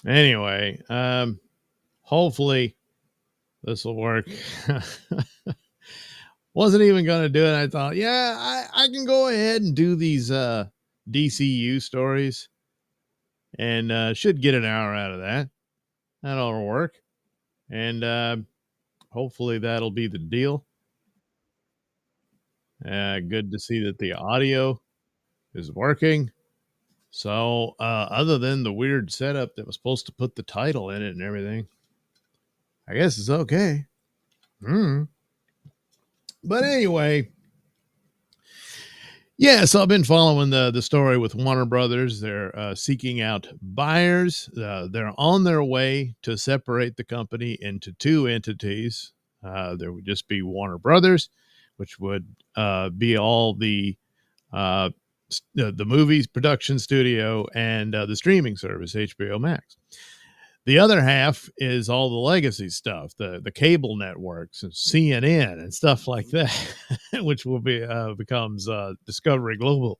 Anyway, hopefully this will work. Wasn't even going to do it. I thought, yeah, I can go ahead and do these DCU stories and should get an hour out of that. That'll work. And hopefully that'll be the deal. Good to see that the audio is working. So, other than the weird setup that was supposed to put the title in it and everything, I guess it's okay. But anyway, yeah, so I've been following the story with Warner Brothers. They're seeking out buyers. They're on their way to separate the company into two entities. There would just be Warner Brothers, which would be all uh, the movies production studio and the streaming service HBO Max. The other half is all the legacy stuff, the cable networks and CNN and stuff like that, which will be becomes Discovery Global.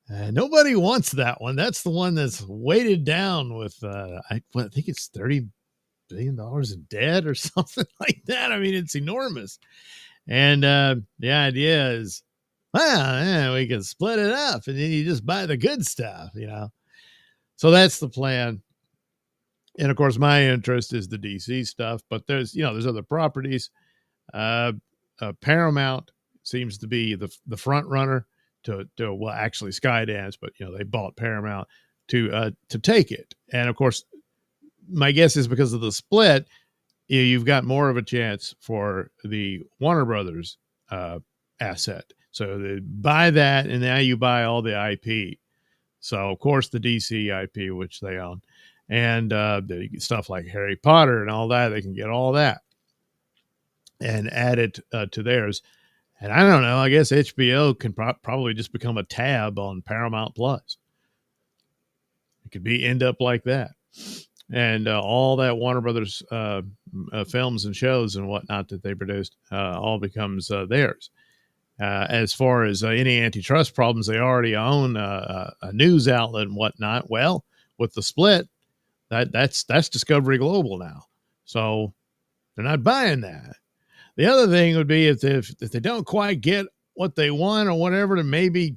Nobody wants that one. That's the one that's weighted down with I think it's $30 billion in debt or something like that. I mean, it's enormous. And the idea is, well, yeah, we can split it up and then you just buy the good stuff, you know. So that's the plan. And of course, my interest is the DC stuff, but there's other properties. Uh, Paramount seems to be the front runner to well, actually Skydance, but they bought Paramount to take it. And of course, my guess is because of the split, you've got more of a chance for the Warner Brothers asset. So they buy that, and now you buy all the IP. So of course the DC IP, which they own, and the stuff like Harry Potter and all that, they can get all that and add it to theirs. And I don't know, I guess HBO can probably just become a tab on Paramount Plus. It could end up like that. And all that Warner Brothers films and shows and whatnot that they produced all becomes theirs. As far as any antitrust problems, they already own a news outlet and whatnot. Well, with the split, that's Discovery Global now. So they're not buying that. The other thing would be if they don't quite get what they want or whatever, then maybe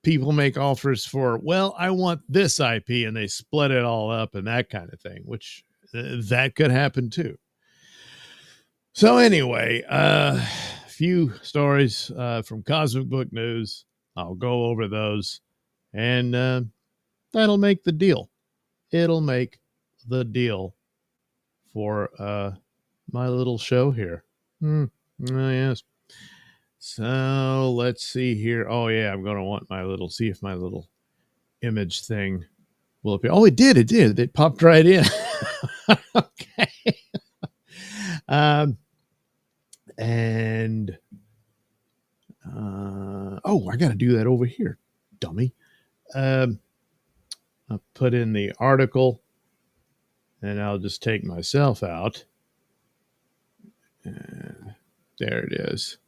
people make offers for, well, I want this IP, and they split it all up and that kind of thing, which that could happen too. So anyway, a few stories from Cosmic Book News. I'll go over those, and that'll make the deal. It'll make the deal for my little show here. Oh, yes. So let's see here. Oh, yeah, I'm going to want see if my little image thing will appear. Oh, it did. It popped right in. Okay. And I got to do that over here, dummy. I'll put in the article, and I'll just take myself out. There it is.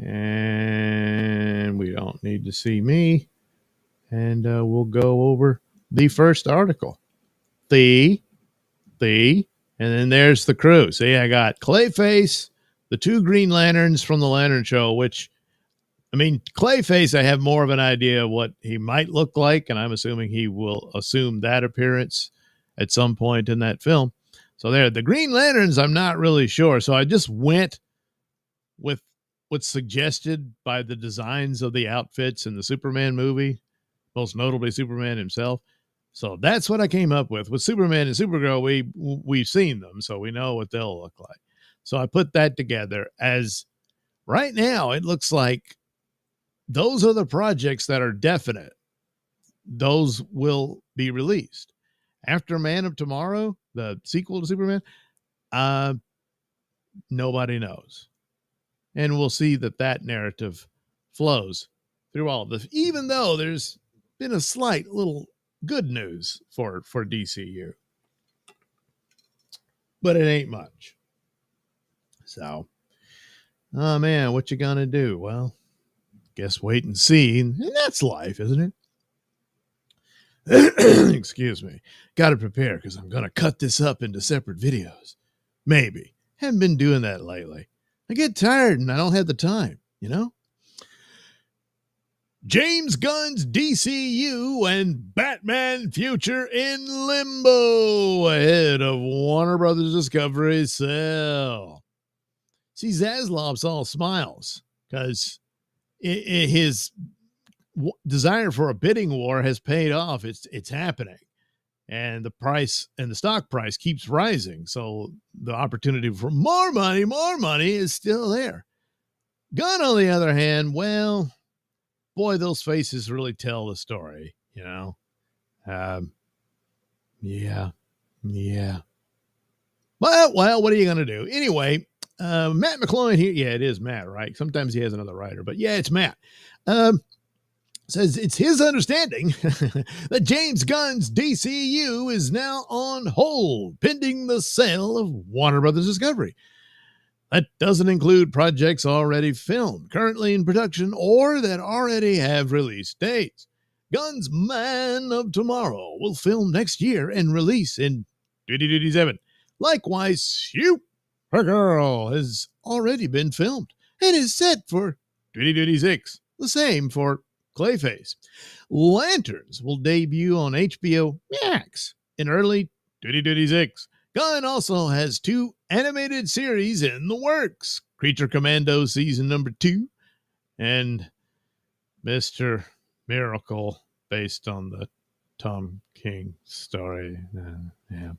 And we don't need to see me. And we'll go over the first article. And then there's the crew. See, I got Clayface, the two Green Lanterns from the Lantern Show, which, I mean, Clayface, I have more of an idea of what he might look like, and I'm assuming he will assume that appearance at some point in that film. So there, the Green Lanterns, I'm not really sure. So I just went with what's suggested by the designs of the outfits in the Superman movie, most notably Superman himself. So that's what I came up with. With Superman and Supergirl, we've seen them, so we know what they'll look like. So I put that together. As right now, it looks like those are the projects that are definite. Those will be released. After Man of Tomorrow, the sequel to Superman, nobody knows. And we'll see that narrative flows through all of this, even though there's been a slight little good news for DCU. But it ain't much. So, oh man, what you gonna do? Well, guess wait and see. And that's life, isn't it? Excuse me. Got to prepare because I'm going to cut this up into separate videos. Maybe. Haven't been doing that lately. I get tired and I don't have the time, you know? James Gunn's DCU and Batman future in limbo ahead of Warner Brothers Discovery sale. See, Zaslav's all smiles because his desire for a bidding war has paid off. It's happening. And the price and the stock price keeps rising. So the opportunity for more money is still there. Gunn, on the other hand, well, boy, those faces really tell the story, you know? Yeah. Well, what are you going to do? Anyway, Matt McCloy here. Yeah, it is Matt, right? Sometimes he has another writer, but yeah, it's Matt. Says it's his understanding that James Gunn's DCU is now on hold pending the sale of Warner Brothers Discovery. That doesn't include projects already filmed, currently in production, or that already have release dates. Gunn's Man of Tomorrow will film next year and release in 2027. Likewise, Supergirl has already been filmed and is set for 2026. The same for Clayface. Lanterns will debut on HBO Max in early 2026. Gunn also has 2 animated series in the works. Creature Commando Season number 2 and Mr. Miracle, based on the Tom King story. Yeah.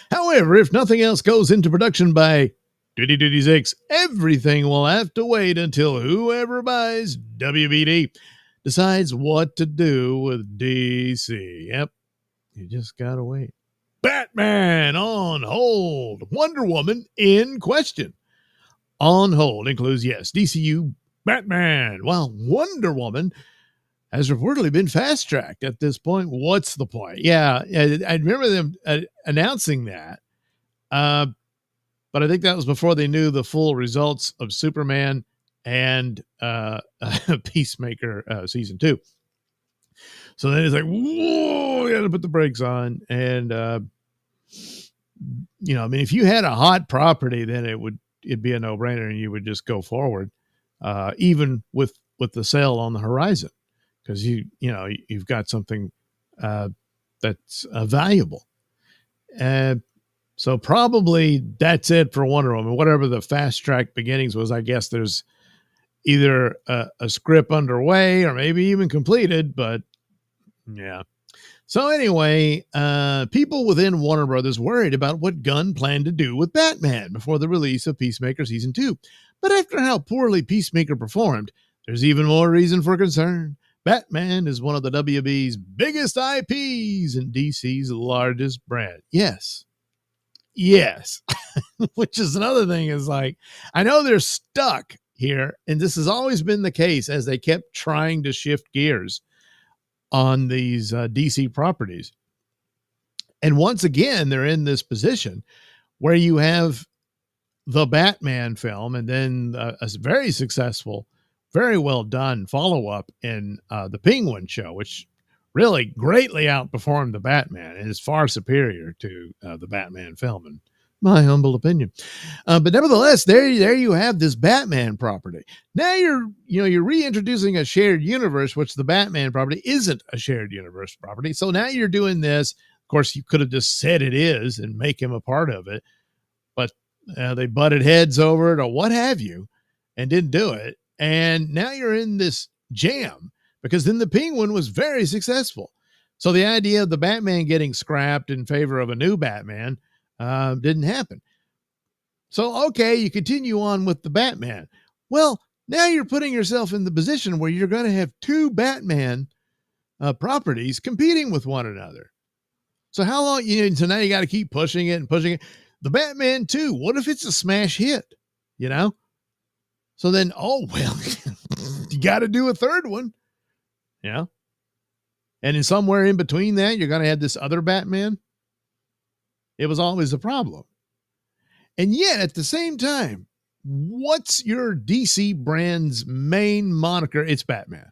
However, if nothing else goes into production by 2026, everything will have to wait until whoever buys WBD decides what to do with DC. Yep, you just gotta wait. Batman on hold. Wonder Woman in question. On hold includes, yes, DCU Batman. While Wonder Woman has reportedly been fast-tracked at this point. What's the point? Yeah, I remember them announcing that. But I think that was before they knew the full results of Superman and Peacemaker season 2. So then it's like, whoa, we got to put the brakes on. And, if you had a hot property, then it'd be a no-brainer and you would just go forward, even with the sale on the horizon, because you've got something that's valuable. So probably that's it for Wonder Woman. Whatever the fast track beginnings was, I guess there's either a script underway or maybe even completed, but yeah. So anyway, people within Warner Brothers worried about what Gunn planned to do with Batman before the release of Peacemaker Season 2. But after how poorly Peacemaker performed, there's even more reason for concern. Batman is one of the WB's biggest IPs and DC's largest brand. Yes. Which is another thing, is like, I know they're stuck here, and this has always been the case as they kept trying to shift gears on these DC properties. And once again, they're in this position where you have the Batman film and then a very successful, very well done follow-up in the Penguin show, which really greatly outperformed the Batman and is far superior to the Batman film, in my humble opinion. But nevertheless, there you have this Batman property. Now you're reintroducing a shared universe, which the Batman property isn't a shared universe property. So now you're doing this. Of course, you could have just said it is and make him a part of it, but they butted heads over it or what have you and didn't do it. And now you're in this jam, because then the Penguin was very successful. So the idea of the Batman getting scrapped in favor of a new Batman didn't happen. So, okay, you continue on with the Batman. Well, now you're putting yourself in the position where you're going to have 2 Batman properties competing with one another. So how long, so now you got to keep pushing it. The Batman 2, what if it's a smash hit, So then, you got to do a third one. Yeah. And in somewhere in between that, you're going to have this other Batman. It was always a problem. And yet at the same time, what's your DC brand's main moniker? It's Batman.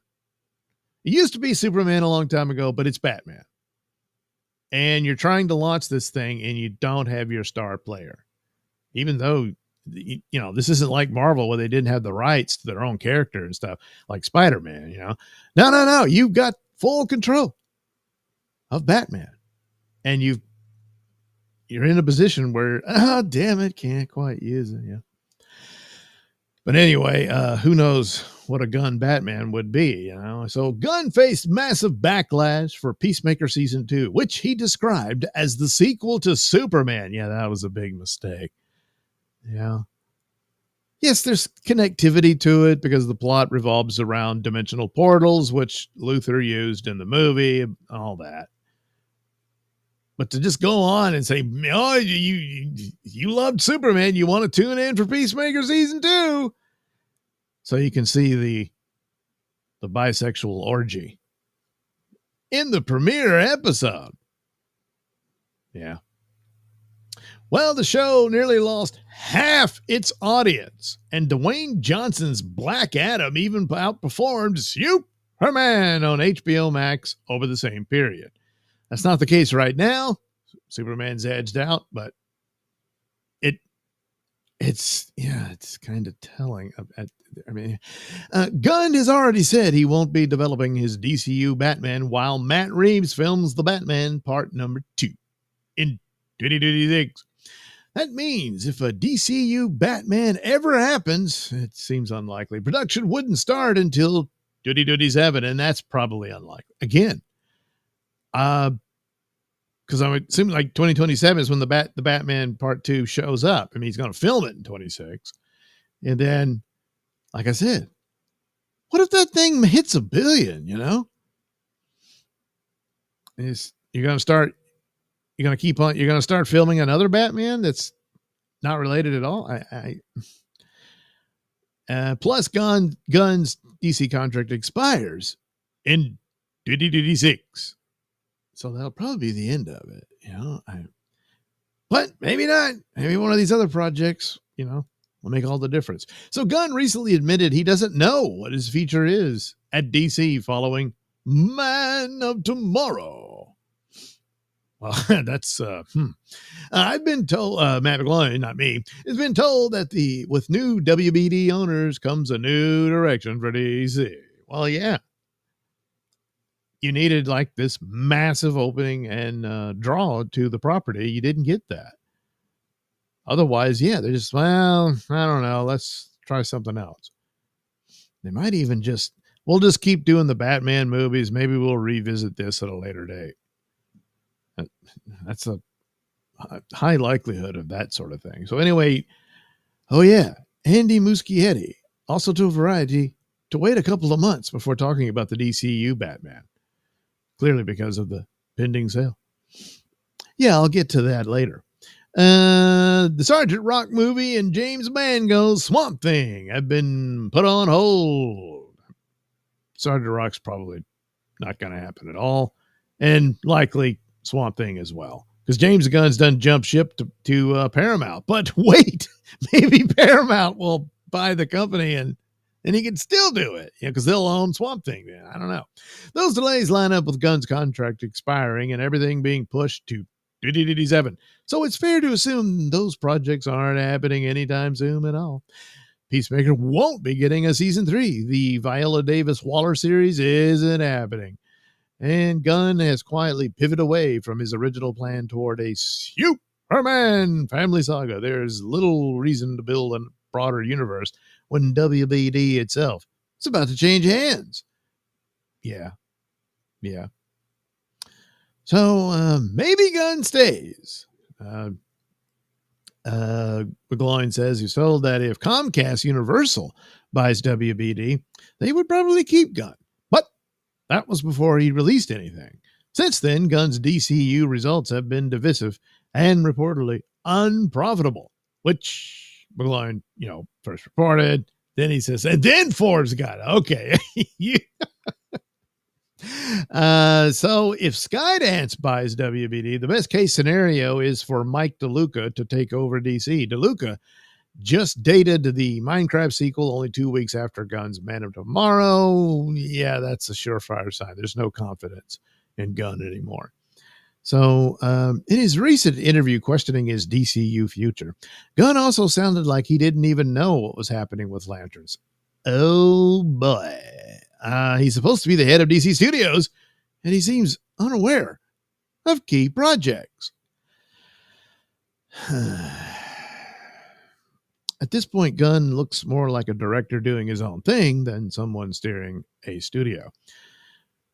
It used to be Superman a long time ago, but it's Batman. and you're trying to launch this thing and you don't have your star player, even though, this isn't like Marvel where they didn't have the rights to their own character and stuff like Spider-Man, no, you've got full control of Batman, and you're in a position where, damn it, can't quite use it. Yeah. But anyway, who knows what a Gunn Batman would be, So Gunn faced massive backlash for Peacemaker Season 2, which he described as the sequel to Superman. Yeah, that was a big mistake. Yeah. Yes, there's connectivity to it because the plot revolves around dimensional portals, which Luthor used in the movie, all that. But to just go on and say, oh, you loved Superman, you want to tune in for Peacemaker Season 2, so you can see the bisexual orgy in the premiere episode. Yeah. Well, the show nearly lost half its audience, and Dwayne Johnson's Black Adam even outperformed Superman on HBO Max over the same period. That's not the case right now. Superman's edged out, but it's kind of telling. Gunn has already said he won't be developing his DCU Batman while Matt Reeves films The Batman Part Number 2 in 2026. That means if a DCU Batman ever happens, it seems unlikely, production wouldn't start until 2027, and that's probably unlikely. Again, because it seems like 2027 is when the Batman Part 2 shows up. I mean, he's going to film it in 26. And then, like I said, what if that thing hits $1 billion, You're going to start filming another Batman that's not related at all. Plus Gunn's DC contract expires in 2026. So that'll probably be the end of it, but maybe not. Maybe one of these other projects, will make all the difference. So Gunn recently admitted he doesn't know what his future is at DC following Man of Tomorrow. Well, that's, I've been told, Matt McGloin, not me, has been told that with new WBD owners comes a new direction for DC. Well, yeah. You needed like this massive opening and draw to the property. You didn't get that. Otherwise, they're just, I don't know. Let's try something else. They might even we'll just keep doing the Batman movies. Maybe we'll revisit this at a later date. That's a high likelihood of that sort of thing. So anyway, Andy Muschietti, also to Variety, to wait a couple of months before talking about the DCU Batman. Clearly because of the pending sale. Yeah, I'll get to that later. The Sergeant Rock movie and James Mangold's Swamp Thing have been put on hold. Sergeant Rock's probably not going to happen at all. And likely Swamp Thing as well. Because James Gunn's done jump ship to Paramount. But wait, maybe Paramount will buy the company and he can still do it, because they'll own Swamp Thing then. I don't know. Those delays line up with Gunn's contract expiring and everything being pushed to 2027. So it's fair to assume those projects aren't happening anytime soon at all. Peacemaker won't be getting a season 3. The Viola Davis Waller series isn't happening. And Gunn has quietly pivoted away from his original plan toward a Superman family saga. There's little reason to build a broader universe when WBD itself is about to change hands. Yeah. So maybe Gunn stays. McGloin says he's told that if Comcast Universal buys WBD, they would probably keep Gunn. But that was before he released anything. Since then, Gunn's DCU results have been divisive and reportedly unprofitable, which McGloin, first reported. Then he says, and then Forbes got it. Okay. So if Skydance buys WBD, the best case scenario is for Mike DeLuca to take over DC. DeLuca just dated the Minecraft sequel only 2 weeks after Gunn's Man of Tomorrow. Yeah, that's a surefire sign. There's no confidence in Gunn anymore. So, in his recent interview questioning his DCU future, Gunn also sounded like he didn't even know what was happening with Lanterns. Oh boy. He's supposed to be the head of DC Studios, and he seems unaware of key projects. At this point, Gunn looks more like a director doing his own thing than someone steering a studio.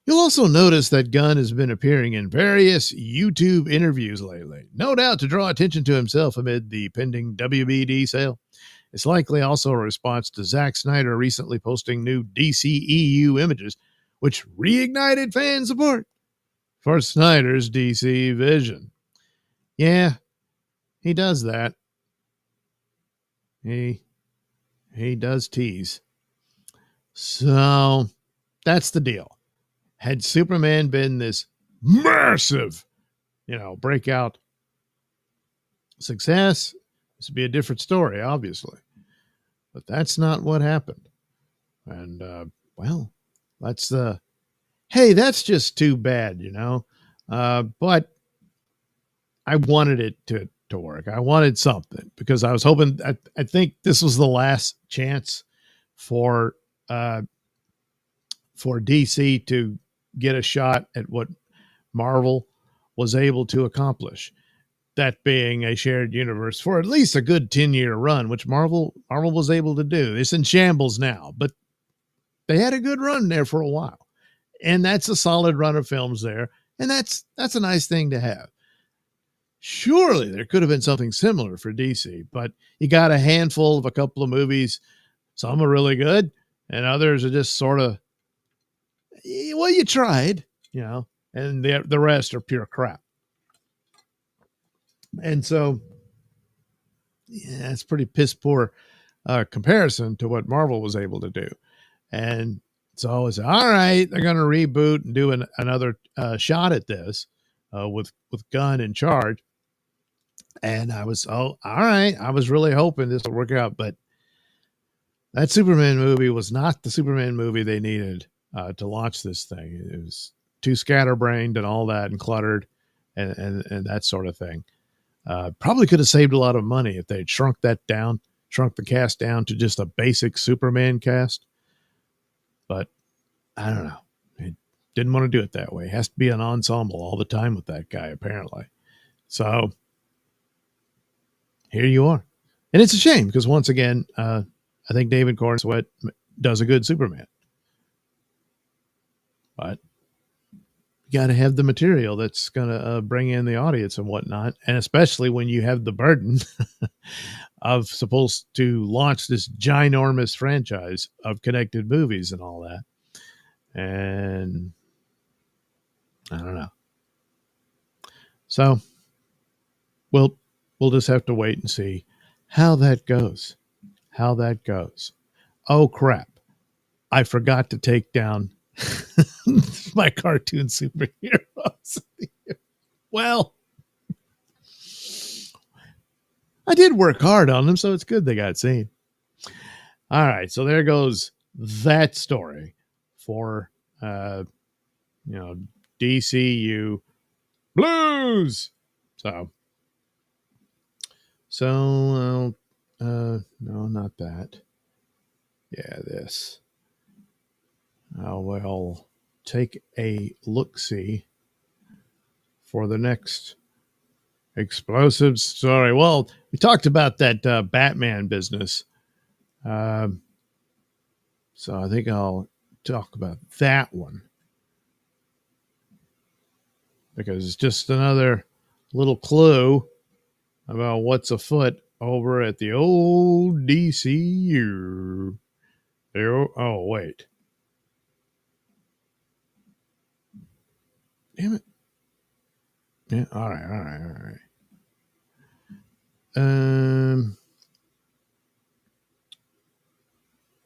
You'll also notice that Gunn has been appearing in various YouTube interviews lately, no doubt to draw attention to himself amid the pending WBD sale. It's likely also a response to Zack Snyder recently posting new DCEU images, which reignited fan support for Snyder's DC vision. Yeah, he does that. He does tease. So that's the deal. Had Superman been this massive, breakout success, this would be a different story, obviously. But that's not what happened. And, well, that's hey, that's just too bad, But I wanted it to work. I wanted something because I was hoping, I think this was the last chance for DC to get a shot at what Marvel was able to accomplish. That being a shared universe for at least a good 10-year run, which Marvel was able to do. It's in shambles now, but they had a good run there for a while. And that's a solid run of films there. And that's a nice thing to have. Surely there could have been something similar for DC, but you got a handful of a couple of movies. Some are really good, and others are just sort of, well, you tried, and the rest are pure crap. And so, yeah, it's pretty piss poor comparison to what Marvel was able to do. And so it's all right. They're going to reboot and do another shot at this with Gunn in charge. And I was, all right. I was really hoping this would work out, but that Superman movie was not the Superman movie they needed to launch this thing. It was too scatterbrained and all that and cluttered and that sort of thing. Probably could have saved a lot of money if they'd shrunk the cast down to just a basic Superman cast. But I don't know. He didn't want to do it that way. It has to be an ensemble all the time with that guy, apparently. So here you are. And it's a shame because once again, I think David Gordon Sweat does a good Superman. But you got to have the material that's going to bring in the audience and whatnot. And especially when you have the burden of supposed to launch this ginormous franchise of connected movies and all that. And I don't know. So we'll just have to wait and see how that goes. Oh, crap. I forgot to take down my cartoon superheroes. Well, I did work hard on them, so it's good they got seen. All right, so there goes that story for DCU Blues. So no, not that. Yeah, this. Well, take a look-see for the next explosive story. Well, we talked about that Batman business. So I think I'll talk about that one because it's just another little clue about what's afoot over at the old DCU. Oh, wait. Damn it. Yeah, all right.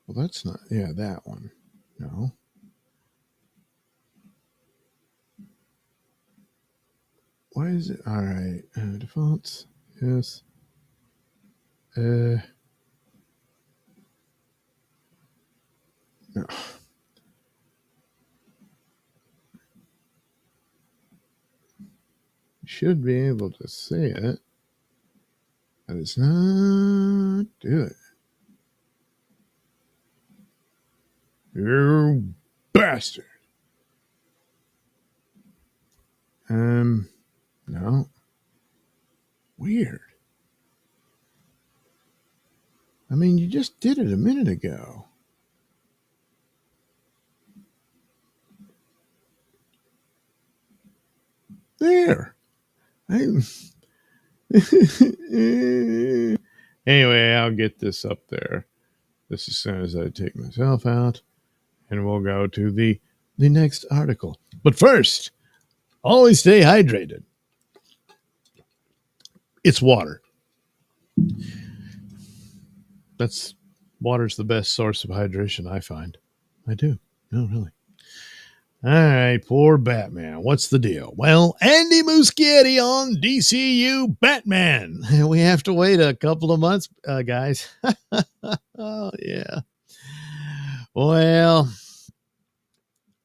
Well, that's not, that one. No. Why is it? All right. Defaults. Yes. No. You should be able to see it, but it's not doing it. You bastard. No. Weird. I mean, you just did it a minute ago. There. Anyway, I'll get this up there just as soon as I take myself out, and we'll go to the next article. But first, always stay hydrated. It's water. Water's the best source of hydration, I find. I do. No, really. All right, poor Batman. What's the deal? Well, Andy Muschietti on DCU Batman. We have to wait a couple of months, guys. Oh, yeah. Well,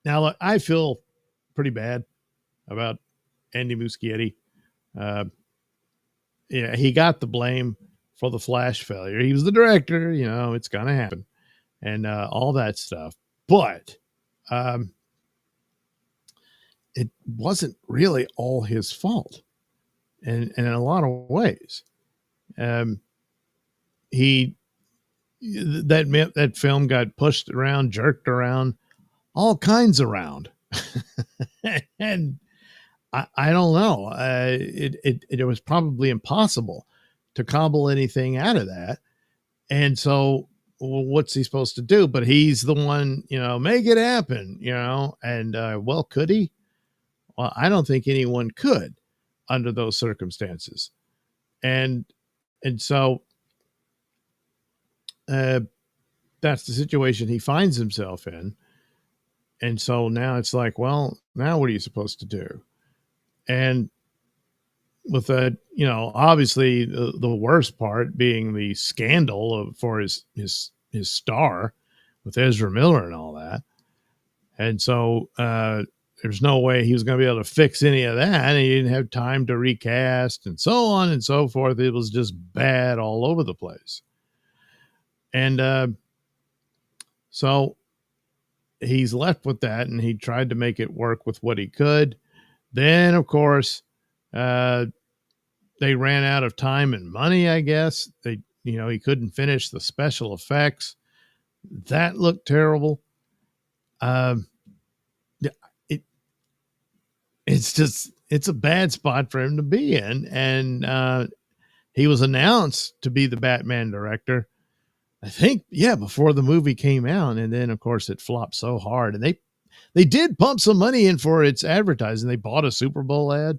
now look, I feel pretty bad about Andy Muschietti. Yeah, he got the blame for the Flash failure. He was the director, it's going to happen, and all that stuff. But it wasn't really all his fault, and in a lot of ways. That film got pushed around, jerked around, all kinds around, and I don't know. It was probably impossible to cobble anything out of that, and so what's he supposed to do? But he's the one, make it happen, and well, could he? Well, I don't think anyone could under those circumstances. And so that's the situation he finds himself in. And so now it's like, well, now what are you supposed to do? And with obviously the worst part being the scandal for his star with Ezra Miller and all that. And so there's no way he was going to be able to fix any of that. And he didn't have time to recast and so on and so forth. It was just bad all over the place. And so he's left with that, and he tried to make it work with what he could. Then, of course, they ran out of time and money, I guess. He couldn't finish the special effects. That looked terrible. It's a bad spot for him to be in. And he was announced to be the Batman director, I think, before the movie came out. And then, of course, it flopped so hard. And they did pump some money in for its advertising. They bought a Super Bowl ad,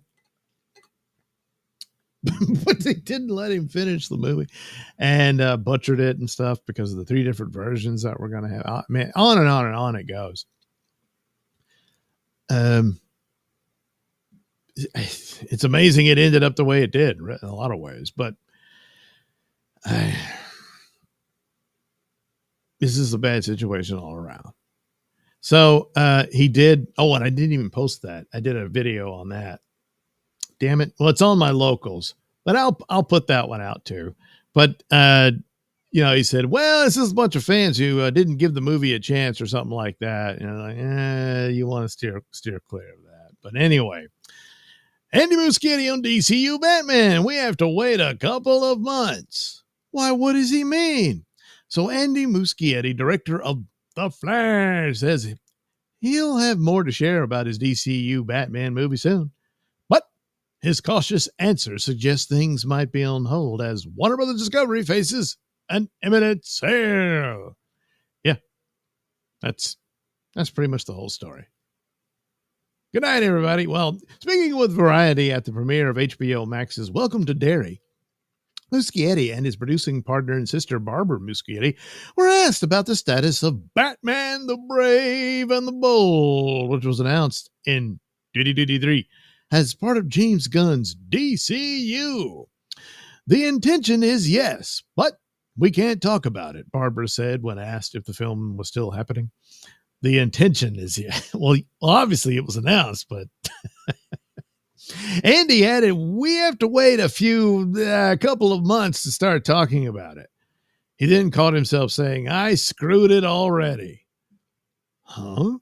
but they didn't let him finish the movie, and butchered it and stuff because of the 3 different versions that we're going to have. Man, on and on and on it goes. It's amazing it ended up the way it did in a lot of ways, but this is a bad situation all around. So he did. Oh, and I didn't even post that. I did a video on that. Damn it. Well, it's on my locals, but I'll put that one out too. But he said, well, this is a bunch of fans who didn't give the movie a chance or something like that. You want to steer clear of that. But anyway, Andy Muschietti on DCU Batman. We have to wait a couple of months. Why, what does he mean? So Andy Muschietti, director of The Flash, says he'll have more to share about his DCU Batman movie soon. But his cautious answer suggests things might be on hold as Warner Brothers Discovery faces an imminent sale. Yeah, that's pretty much the whole story. Good night, everybody. Well, speaking with Variety at the premiere of HBO Max's Welcome to Derry, Muschietti and his producing partner and sister, Barbara Muschietti, were asked about the status of Batman the Brave and the Bold, which was announced in 2023 as part of James Gunn's DCU. The intention is yes, but we can't talk about it, Barbara said when asked if the film was still happening. The intention is yes. Well, obviously it was announced, but Andy added, we have to wait a couple of months to start talking about it. He then caught himself saying, I screwed it already. Huh?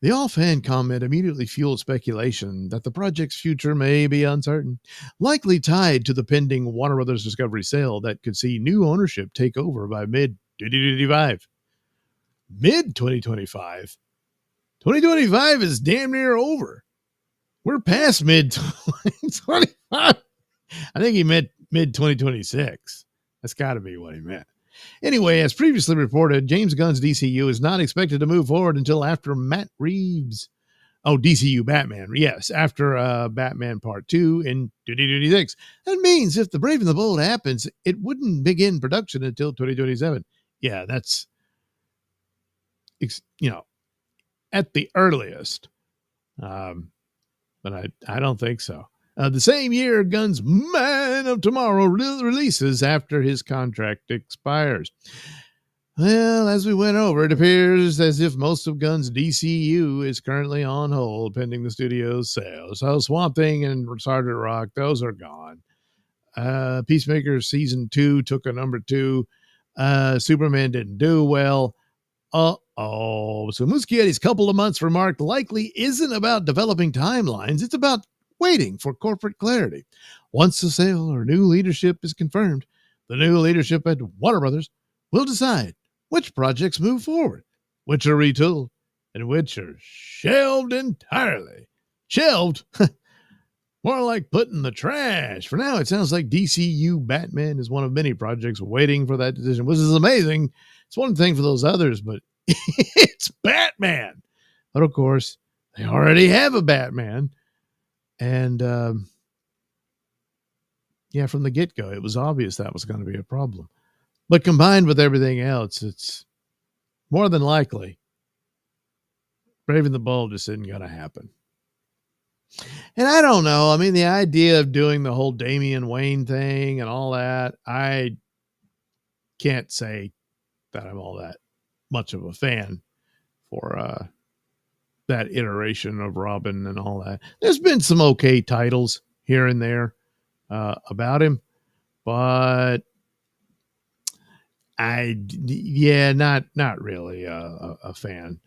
The offhand comment immediately fueled speculation that the project's future may be uncertain, likely tied to the pending Warner Brothers Discovery sale that could see new ownership take over by mid-2025. Mid-2025? 2025 is damn near over. We're past mid-2025. I think he meant mid-2026. That's got to be what he meant. Anyway, as previously reported, James Gunn's DCU is not expected to move forward until after Matt Reeves. DCU Batman. Yes, after Batman Part 2 in 2026. That means if The Brave and the Bold happens, it wouldn't begin production until 2027. Yeah, that's, at the earliest. But I don't think so. The same year, Gunn's Man of Tomorrow releases after his contract expires. Well, as we went over, it appears as if most of Gunn's DCU is currently on hold pending the studio's sale. So Swamp Thing and Sergeant Rock, those are gone. Peacemaker Season 2 took a number 2. Superman didn't do well. So Muschietti's couple of months remark likely isn't about developing timelines. It's about waiting for corporate clarity. Once the sale or new leadership is confirmed, the new leadership at Warner Brothers will decide which projects move forward, which are retooled, and which are shelved entirely. Shelved? More like put in the trash. For now, it sounds like DCU Batman is one of many projects waiting for that decision, which is amazing. It's one thing for those others, but it's Batman. But of course, they already have a Batman. And from the get-go, it was obvious that was going to be a problem. But combined with everything else, it's more than likely Brave and the Bold just isn't going to happen. And I don't know. I mean, the idea of doing the whole Damian Wayne thing and all that, I can't say that I'm all that much of a fan for that iteration of Robin and all that. There's been some okay titles here and there about him, but not really a fan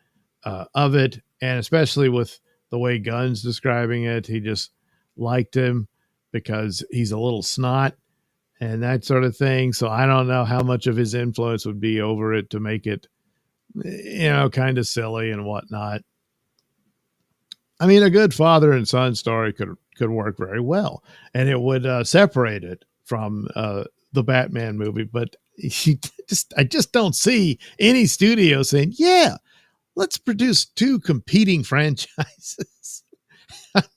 of it. And especially with the way Gunn's describing it, he just liked him because he's a little snot and that sort of thing. So I don't know how much of his influence would be over it to make it, kind of silly and whatnot. I mean, a good father and son story could work very well, and it would separate it from the Batman movie. But I just don't see any studio saying, "Yeah, let's produce two competing franchises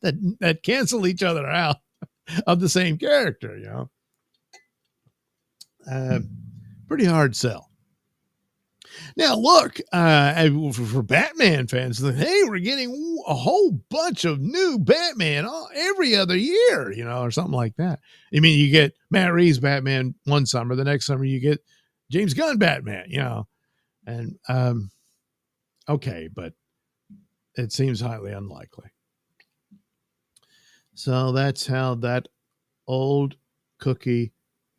that cancel each other out of the same character." Pretty hard sell. Now, look, for Batman fans, hey, we're getting a whole bunch of new Batman every other year, or something like that. I mean, you get Matt Reeves Batman one summer, the next summer you get James Gunn Batman, and okay, but it seems highly unlikely. So that's how that old cookie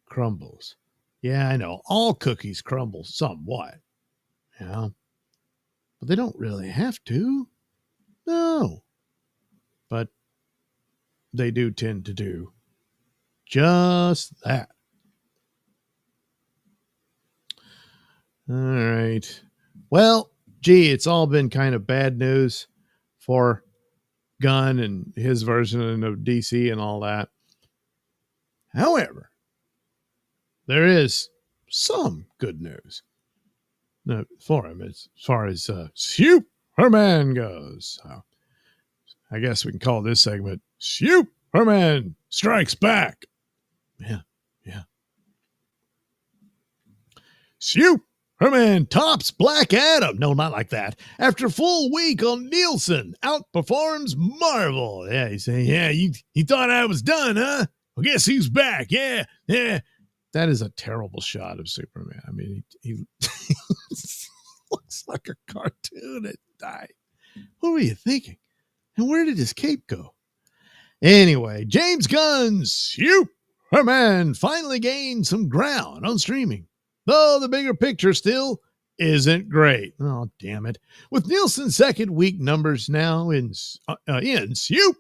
crumbles. Yeah, I know. All cookies crumble somewhat. But they don't really have to. No. But they do tend to do just that. All right. Well, it's all been kind of bad news for Gunn and his version of DC and all that. However, there is some good news for him as far as Superman goes. So I guess we can call this segment Superman Strikes Back. Yeah. Superman tops Black Adam. No, not like that. After full week on Nielsen, outperforms Marvel. Yeah, he's saying, you thought I was done, huh? Well, guess who's back? Yeah. That is a terrible shot of Superman. I mean, he looks like a cartoon that died. What were you thinking? And where did his cape go? Anyway, James Gunn's Superman finally gained some ground on streaming, though the bigger picture still isn't great. Oh, damn it. With Nielsen's second week numbers now in Superman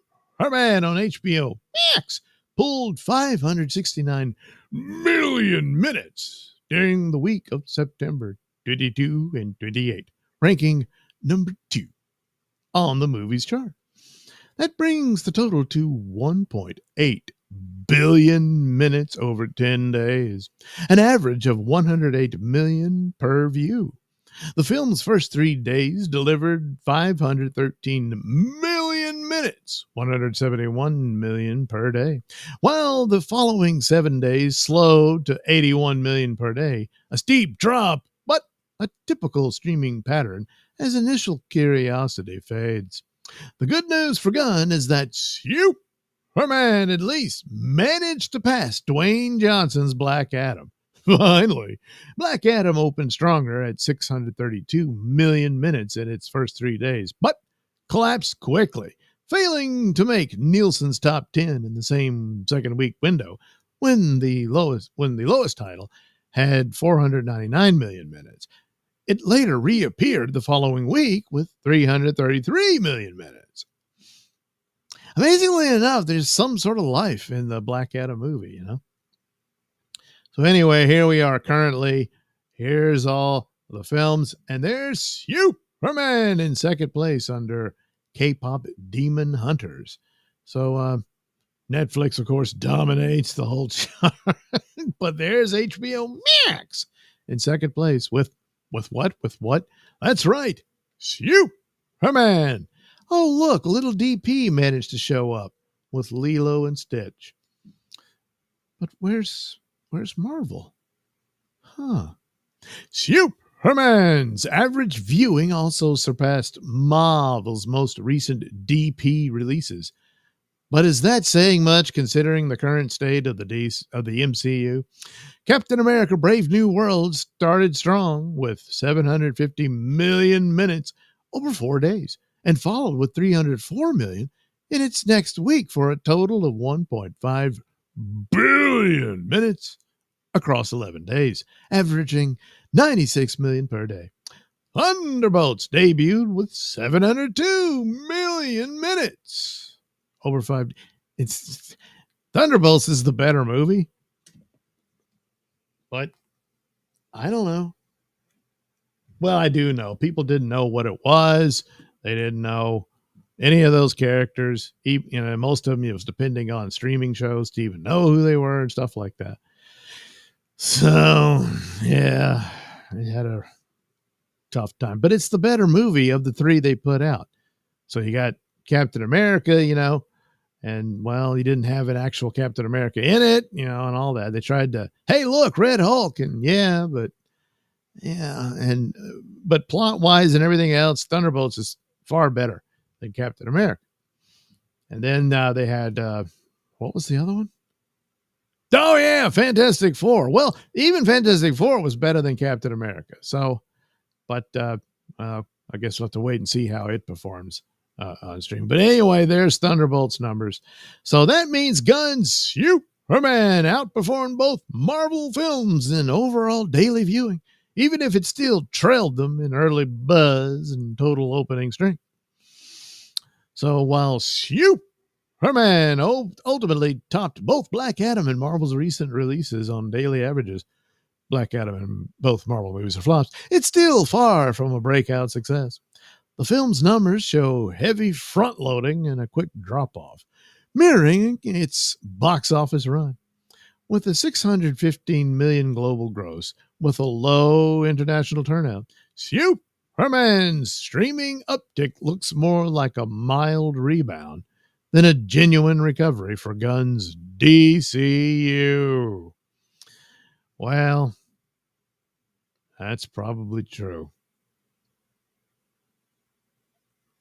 on HBO Max pulled 569 million minutes during the week of September 22 and 28, ranking number 2 on the movies chart. That brings the total to 1.8 billion minutes over 10 days, an average of 108 million per view. The film's first 3 days delivered 513 million minutes, 171 million per day, while the following 7 days slowed to 81 million per day, a steep drop, but a typical streaming pattern as initial curiosity fades. The good news for Gunn is that Superman at least managed to pass Dwayne Johnson's Black Adam. Finally, Black Adam opened stronger at 632 million minutes in its first 3 days, but collapsed quickly, failing to make Nielsen's top 10 in the same second week window when the lowest title had 499 million minutes. It later reappeared the following week with 333 million minutes. Amazingly enough, there's some sort of life in the Black Adam movie, you know? So anyway, here we are currently. Here's all the films, and there's Superman in second place under K-pop Demon Hunters. So Netflix, of course, dominates the whole chart, but there's HBO Max in second place with what? With what? That's right. Superman. Oh, look, little DP managed to show up with Lilo and Stitch. But where's Marvel? Huh. Superman's average viewing also surpassed Marvel's most recent DP releases. But is that saying much considering the current state of the MCU? Captain America Brave New World started strong with 750 million minutes over 4 days and followed with 304 million in its next week for a total of 1.5 billion minutes across 11 days, averaging 96 million per day. Thunderbolts debuted with 702 million minutes over 5. It's Thunderbolts is the better movie, but I don't know. Well, I do know. People didn't know what it was. They didn't know any of those characters. Most of them, it was depending on streaming shows to even know who they were and stuff like that. So, yeah, it had a tough time. But it's the better movie of the 3 they put out. So you got Captain America, and, well, you didn't have an actual Captain America in it, and all that. They tried to, hey, look, Red Hulk, but plot-wise and everything else, Thunderbolts is far better than Captain America. And then they had, what was the other one? Oh, yeah, Fantastic Four. Well, even Fantastic Four was better than Captain America. So, but I guess we'll have to wait and see how it performs on stream. But anyway, there's Thunderbolts numbers. So that means Gunn's Superman outperformed both Marvel films in overall daily viewing, even if it still trailed them in early buzz and total opening strength. So while Superman ultimately topped both Black Adam and Marvel's recent releases on daily averages, Black Adam and both Marvel movies are flops, it's still far from a breakout success. The film's numbers show heavy front-loading and a quick drop-off, mirroring its box office run. With a 615 million global gross, with a low international turnout, Superman's streaming uptick looks more like a mild rebound than a genuine recovery for Gunn's DCU. Well, that's probably true.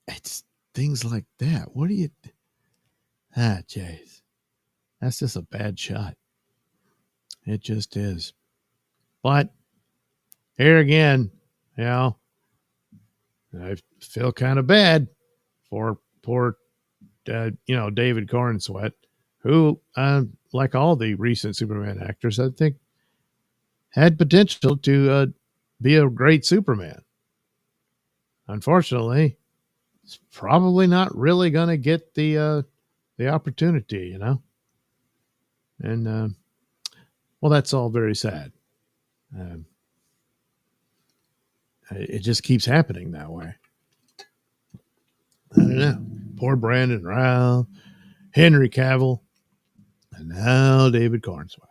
It's things like that. What do you... jeez. That's just a bad shot. It just is. But here again, I feel kind of bad for poor David Cornsweet, who, like all the recent Superman actors, I think had potential to be a great Superman. Unfortunately, it's probably not really going to get the opportunity, and well, that's all very sad. Um, it just keeps happening that way. I don't know. Poor Brandon Routh, Henry Cavill, and now David Cornsweet.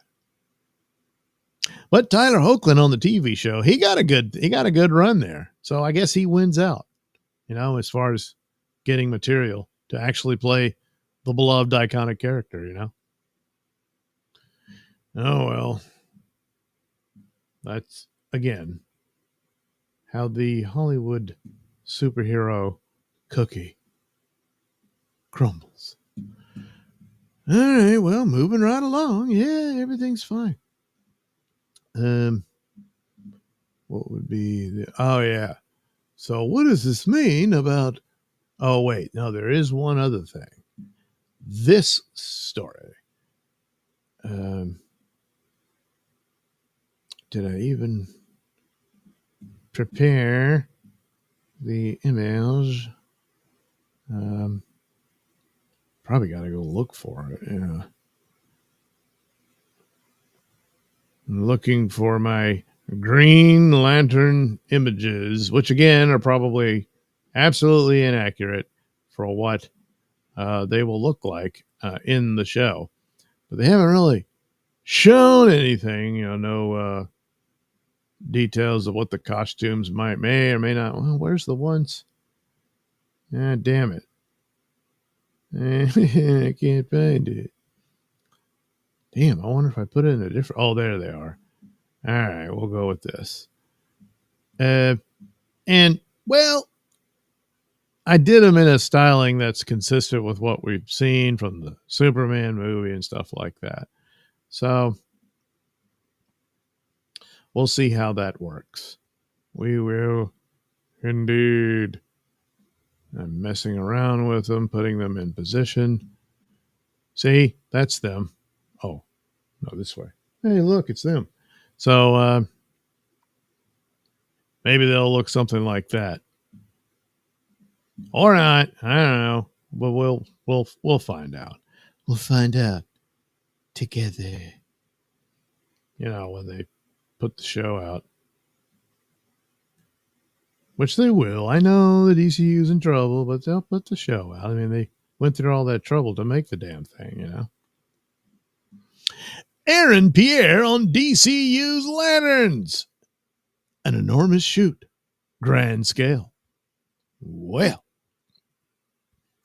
But Tyler Hoechlin on the TV show, he got a good run there. So I guess he wins out, as far as getting material to actually play the beloved iconic character, Oh, well, that's, again, how the Hollywood superhero cookie crumbles. All right, well, moving right along. Yeah, everything's fine. What would be oh yeah. So what does this mean about, oh wait, no, there is one other thing. This story. Did I even prepare the image? Probably got to go look for it. Yeah. I'm looking for my Green Lantern images, which again are probably absolutely inaccurate for what they will look like in the show. But they haven't really shown anything, no details of what the costumes may or may not. Well, where's the ones? Ah, damn it. I can't find it. Damn, I wonder if I put it in a different... Oh, there they are. All right, we'll go with this. And, well, I did them in a styling that's consistent with what we've seen from the Superman movie and stuff like that. So we'll see how that works. We will indeed. I'm messing around with them, putting them in position. See, that's them. Oh, no, this way. Hey, look, it's them. So maybe they'll look something like that. Or not. I don't know. But we'll find out. We'll find out together. When they put the show out. Which they will. I know the DCU's in trouble, but they'll put the show out. I mean, they went through all that trouble to make the damn thing, Aaron Pierre on DCU's Lanterns. An enormous shoot. Grand scale. Well,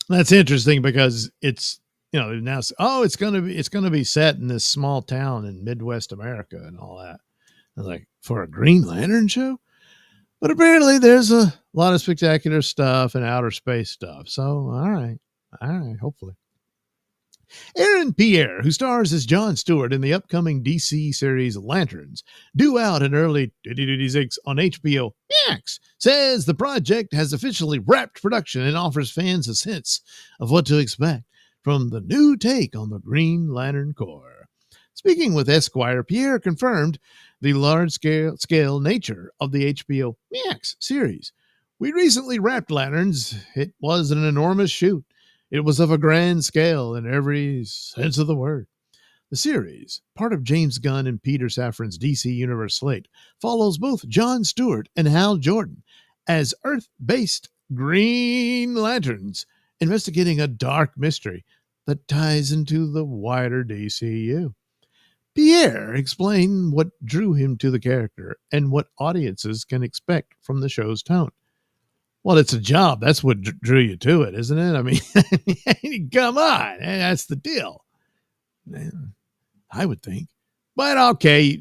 that's interesting because it's, now, it's going to be set in this small town in Midwest America and all that. I was like, for a Green Lantern show? But apparently there's a lot of spectacular stuff and outer space stuff. So, all right, hopefully. Aaron Pierre, who stars as John Stewart in the upcoming DC series Lanterns, due out in early 2026 on HBO Max, says the project has officially wrapped production and offers fans a sense of what to expect from the new take on the Green Lantern Corps. Speaking with Esquire, Pierre confirmed the large-scale nature of the HBO Max series. We recently wrapped Lanterns. It was an enormous shoot. It was of a grand scale in every sense of the word. The series, part of James Gunn and Peter Safran's DC Universe slate, follows both John Stewart and Hal Jordan as Earth-based Green Lanterns, investigating a dark mystery that ties into the wider DCU. Pierre explained what drew him to the character and what audiences can expect from the show's tone. Well, it's a job. That's what drew you to it, isn't it? I mean, come on. That's the deal. I would think. But okay,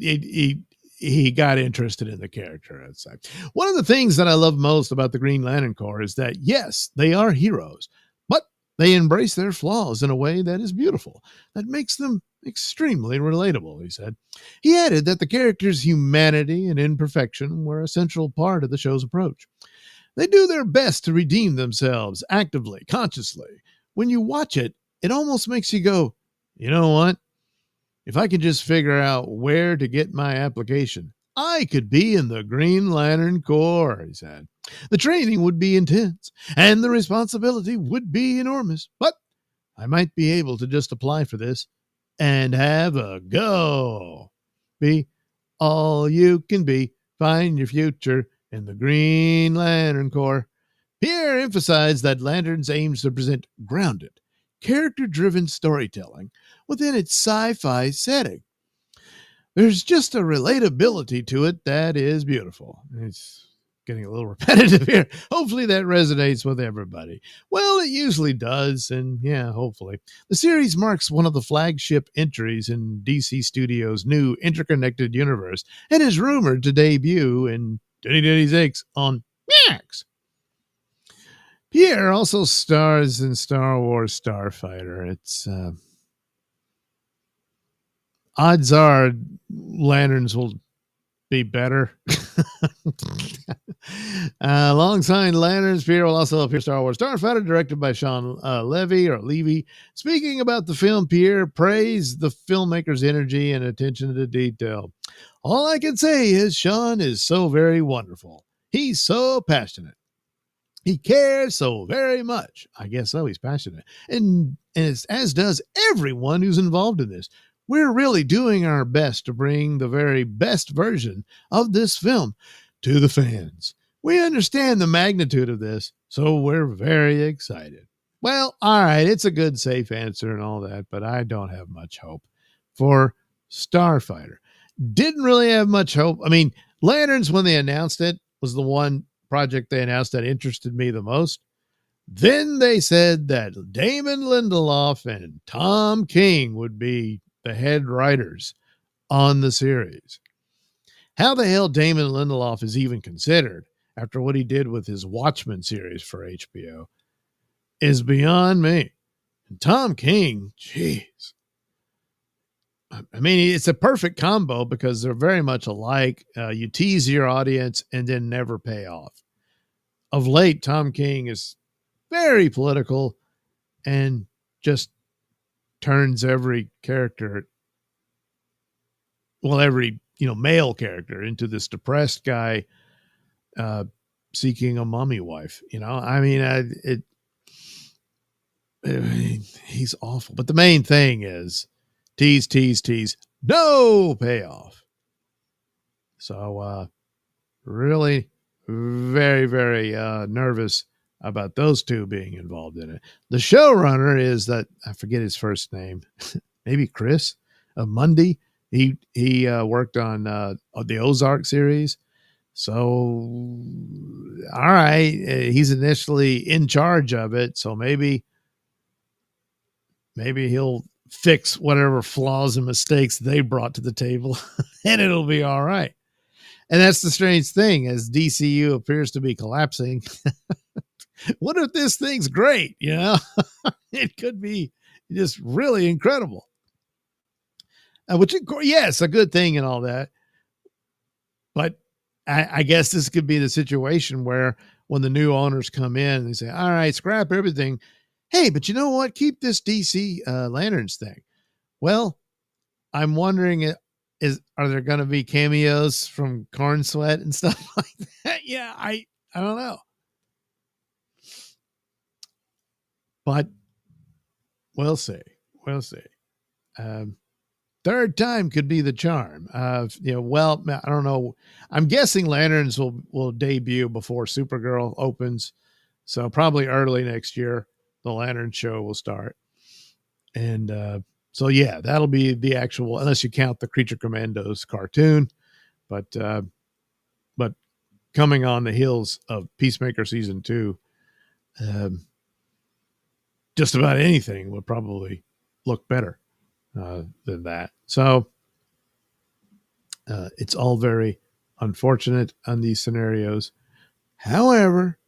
he got interested in the character. One of the things that I love most about the Green Lantern Corps is that, yes, they are heroes, but they embrace their flaws in a way that is beautiful, that makes them extremely relatable, he said. He added that the characters' humanity and imperfection were a central part of the show's approach. They do their best to redeem themselves actively, consciously, when you watch it, it almost makes you go, you know what? If I could just figure out where to get my application, I could be in the Green Lantern Corps, he said. The training would be intense, and the responsibility would be enormous, but I might be able to just apply for this and have a go. Be all you can be. Find your future in the Green Lantern Corps. Pierre emphasized that Lanterns aims to present grounded, character-driven storytelling within its sci-fi setting. There's just a relatability to it that is beautiful. It's getting a little repetitive here. Hopefully that resonates with everybody. Well, it usually does, and yeah, hopefully. The series marks one of the flagship entries in DC Studios' new interconnected universe and is rumored to debut in 2026 on Max. Pierre also stars in Star Wars Starfighter. It's odds are Lanterns will be better. Alongside Lanterns, Pierre will also appear in Star Wars Starfighter, directed by Sean Levy. Speaking about the film, Pierre praised the filmmaker's energy and attention to detail. All I can say is Sean is so very wonderful. He's so passionate. He cares so very much. I guess so. He's passionate. And it's, as does everyone who's involved in this. We're really doing our best to bring the very best version of this film to the fans. We understand the magnitude of this, so we're very excited. Well, all right, it's a good, safe answer and all that, but I don't have much hope for Starfighter. Didn't really have much hope. I mean, Lanterns, when they announced it, was the one project they announced that interested me the most. Then they said that Damon Lindelof and Tom King would be the head writers on the series. How the hell Damon Lindelof is even considered after what he did with his Watchmen series for HBO is beyond me. And Tom King, jeez. I mean, it's a perfect combo because they're very much alike. You tease your audience and then never pay off. Of late, Tom King is very political and just turns every character, well, every male character into this depressed guy seeking a mummy wife. I mean, he's awful. But the main thing is tease, no payoff. So really very, very nervous about those two being involved in it. The showrunner is that, I forget his first name, maybe Chris Mundy. He worked on the Ozark series. So, all right, he's initially in charge of it. So maybe he'll fix whatever flaws and mistakes they brought to the table and it'll be all right. And that's the strange thing, as DCU appears to be collapsing. What if this thing's great? It could be just really incredible. Which, yes, a good thing and all that. But I guess this could be the situation where when the new owners come in, they say, all right, scrap everything. Hey, but you know what? Keep this DC Lanterns thing. Well, I'm wondering, are there going to be cameos from Corn Sweat and stuff like that? Yeah, I don't know. But we'll see. Third time could be the charm. Well, I don't know. I'm guessing Lanterns will debut before Supergirl opens. So probably early next year, the Lantern Show will start. And so, yeah, that'll be the actual, unless you count the Creature Commandos cartoon. But coming on the heels of Peacemaker Season 2, just about anything would probably look better than that. So it's all very unfortunate on these scenarios. However,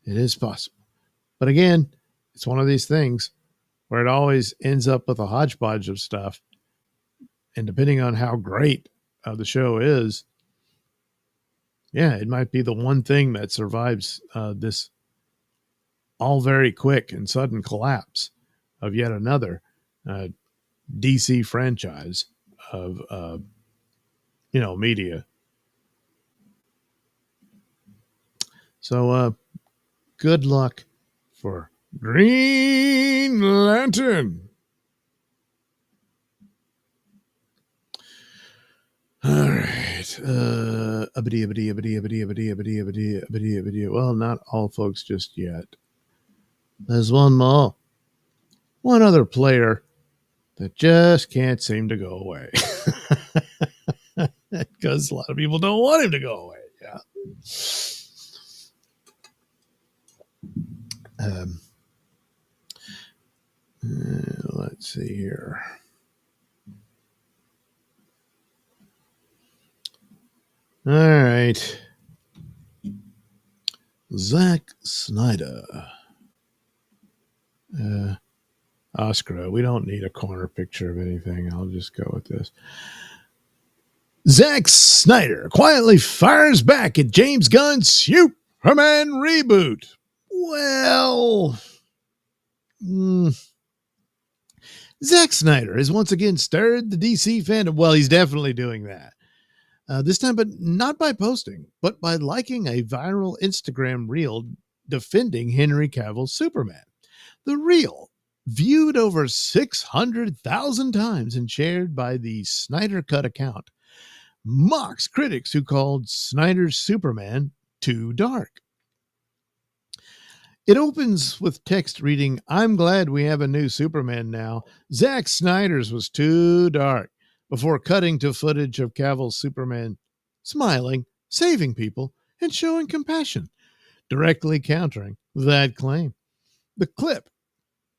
it is possible. But again, it's one of these things where it always ends up with a hodgepodge of stuff. And depending on how great the show is, yeah, it might be the one thing that survives this all very quick and sudden collapse of yet another DC franchise of media. So good luck for Green Lantern. All right. Well, not all folks just yet. There's one more. One other player that just can't seem to go away. Because a lot of people don't want him to go away. Yeah. Let's see here. All right. Zack Snyder. Oscar, we don't need a corner picture of anything. I'll just go with this. Zack Snyder quietly fires back at James Gunn's Superman reboot. Well, Zack Snyder has once again stirred the DC fandom. Well, he's definitely doing that. This time, but not by posting, but by liking a viral Instagram reel defending Henry Cavill's Superman. The reel, viewed over 600,000 times and shared by the Snyder Cut account, mocks critics who called Snyder's Superman too dark. It opens with text reading, "I'm glad we have a new Superman now. Zack Snyder's was too dark," before cutting to footage of Cavill's Superman smiling, saving people, and showing compassion, directly countering that claim. The clip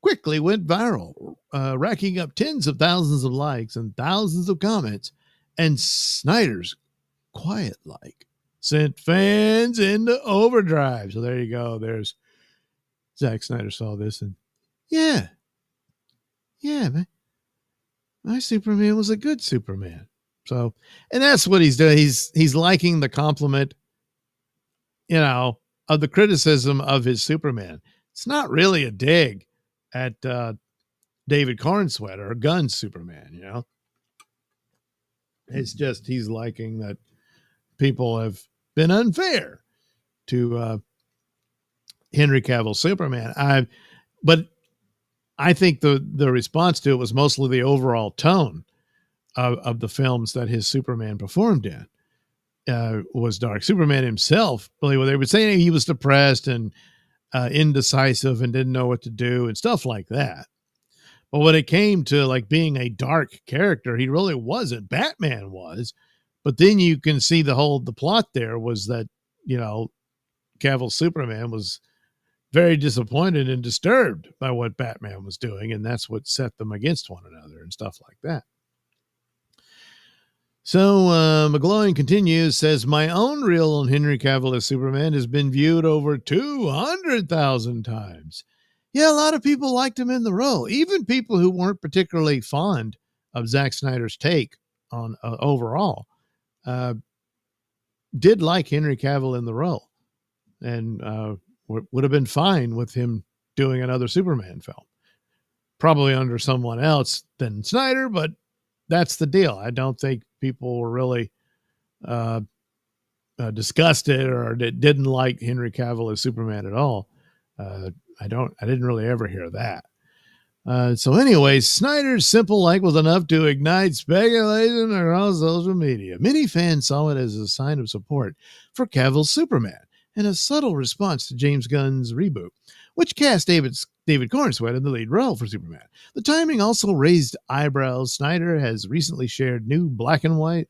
quickly went viral, racking up tens of thousands of likes and thousands of comments, and Snyder's quiet like sent fans into overdrive. So there you go. There's Zack Snyder saw this and yeah, man, my Superman was a good Superman. So, and that's what he's doing. He's liking the compliment, of the criticism of his Superman. It's not really a dig at David Cornswetter or Gunn's Superman, It's just he's liking that people have been unfair to Henry Cavill's Superman. But I think the response to it was mostly the overall tone of the films that his Superman performed in was dark. Superman himself, they were saying he was depressed and indecisive and didn't know what to do and stuff like that. But when it came to like being a dark character, he really wasn't. Batman was, but then you can see the plot there was that, Cavill's Superman was very disappointed and disturbed by what Batman was doing. And that's what set them against one another and stuff like that. So McGloin continues, says, "My own reel on Henry Cavill as Superman has been viewed over 200,000 times. Yeah, a lot of people liked him in the role. Even people who weren't particularly fond of Zack Snyder's take on overall did like Henry Cavill in the role and would have been fine with him doing another Superman film. Probably under someone else than Snyder, but that's the deal. I don't think people were really disgusted or didn't like Henry Cavill as Superman at all. I didn't really ever hear that. So anyways, Snyder's simple like was enough to ignite speculation across social media. Many fans saw it as a sign of support for Cavill's Superman and a subtle response to James Gunn's reboot, which cast David Cornswetter in the lead role for Superman. The timing also raised eyebrows. Snyder has recently shared new black and white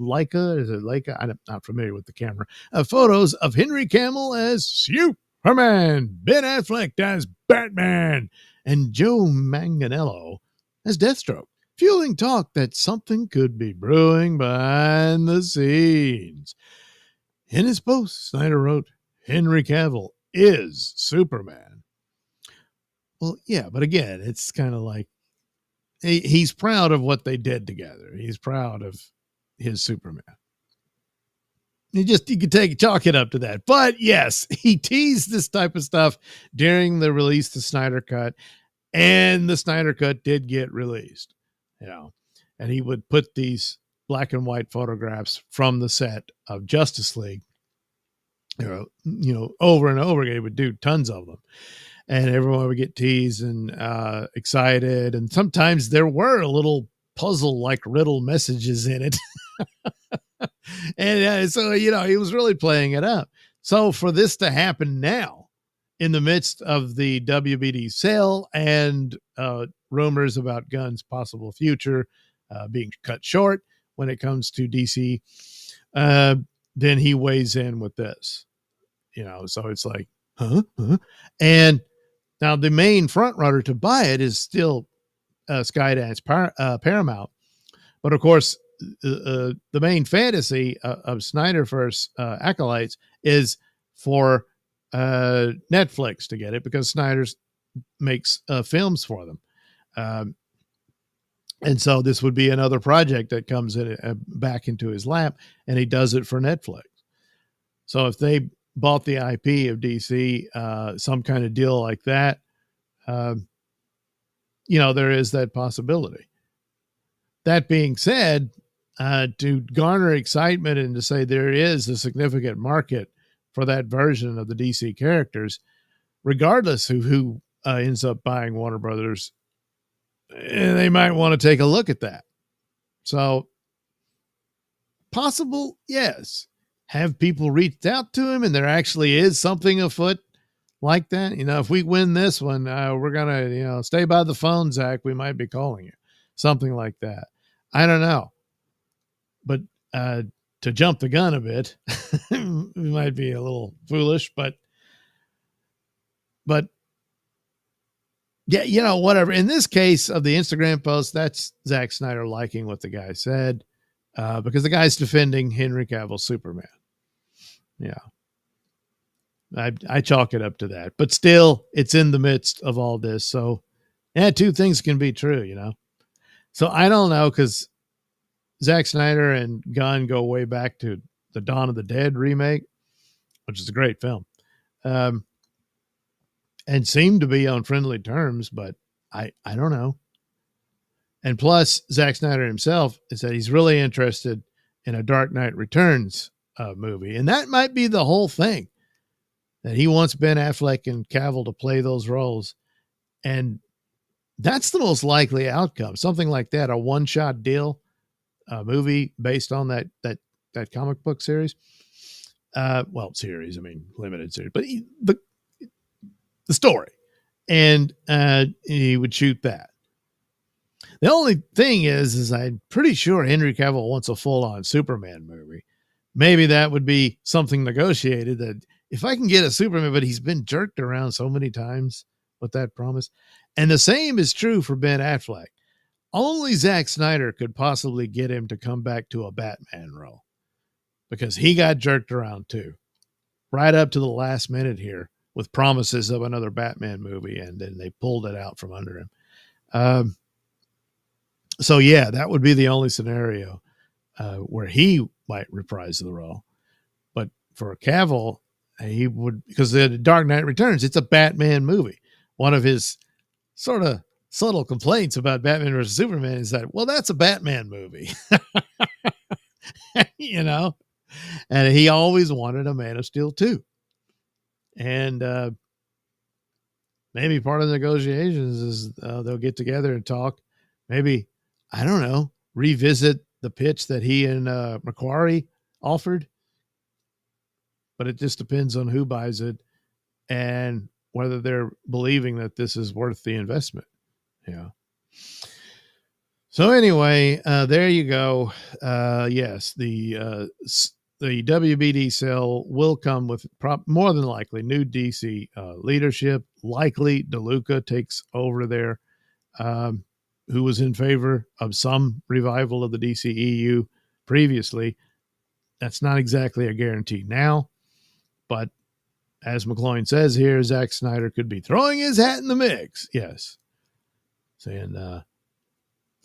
Leica? I'm not familiar with the camera. Photos of Henry Cavill as Superman, Ben Affleck as Batman, and Joe Manganiello as Deathstroke, fueling talk that something could be brewing behind the scenes. In his post, Snyder wrote, "Henry Cavill is Superman." Well, yeah, but again, it's kind of like he's proud of what they did together. He's proud of his Superman. You could chalk it up to that. But yes, he teased this type of stuff during the release of the Snyder Cut. And the Snyder Cut did get released, and he would put these black and white photographs from the set of Justice League, over and over again. He would do tons of them, and everyone would get teased and excited. And sometimes there were a little puzzle like riddle messages in it. And so, he was really playing it up. So for this to happen now in the midst of the WBD sale and rumors about Gunn's possible future being cut short when it comes to DC, then he weighs in with this, so it's like, huh? And now the main front runner to buy it is still Skydance Paramount. But of course, the main fantasy of Snyderverse acolytes is for Netflix to get it, because Snyder's makes films for them. And so this would be another project that comes in back into his lap, and he does it for Netflix. So if they bought the IP of DC, some kind of deal like that, there is that possibility. That being said, to garner excitement and to say there is a significant market for that version of the DC characters, regardless of who ends up buying Warner Brothers, they might want to take a look at that. So, possible, yes. Have people reached out to him and there actually is something afoot like that? If we win this one, we're going to, stay by the phone, Zach. We might be calling you. Something like that. I don't know. But to jump the gun a bit, it might be a little foolish, but yeah, whatever. In this case of the Instagram post, that's Zack Snyder liking what the guy said, because the guy's defending Henry Cavill's Superman. Yeah. I chalk it up to that, but still it's in the midst of all this. So two things can be true, So I don't know, because Zack Snyder and Gunn go way back to the Dawn of the Dead remake, which is a great film, and seem to be on friendly terms, but I don't know. And plus, Zack Snyder himself has said he's really interested in a Dark Knight Returns movie, and that might be the whole thing, that he wants Ben Affleck and Cavill to play those roles, and that's the most likely outcome. Something like that, a one-shot deal. Movie based on that comic book series. Series, limited series, but the story. And he would shoot that. The only thing is I'm pretty sure Henry Cavill wants a full-on Superman movie. Maybe that would be something negotiated, that if I can get a Superman, but he's been jerked around so many times with that promise. And the same is true for Ben Affleck. Only Zack Snyder could possibly get him to come back to a Batman role, because he got jerked around too, right up to the last minute here with promises of another Batman movie, and then they pulled it out from under him. So yeah, that would be the only scenario where he might reprise the role. But for Cavill, he would, because the Dark Knight Returns, it's a Batman movie. One of his sort of subtle complaints about Batman versus Superman is that, that's a Batman movie, and he always wanted a Man of Steel 2. And maybe part of the negotiations is they'll get together and talk, maybe, I don't know, revisit the pitch that he and Macquarie offered, but it just depends on who buys it and whether they're believing that this is worth the investment. Yeah. So anyway, there you go. Yes, the WBD sale will come with more than likely new DC leadership. Likely DeLuca takes over there, who was in favor of some revival of the DCEU previously. That's not exactly a guarantee now, but as McCloin says here, Zack Snyder could be throwing his hat in the mix. Yes. Saying,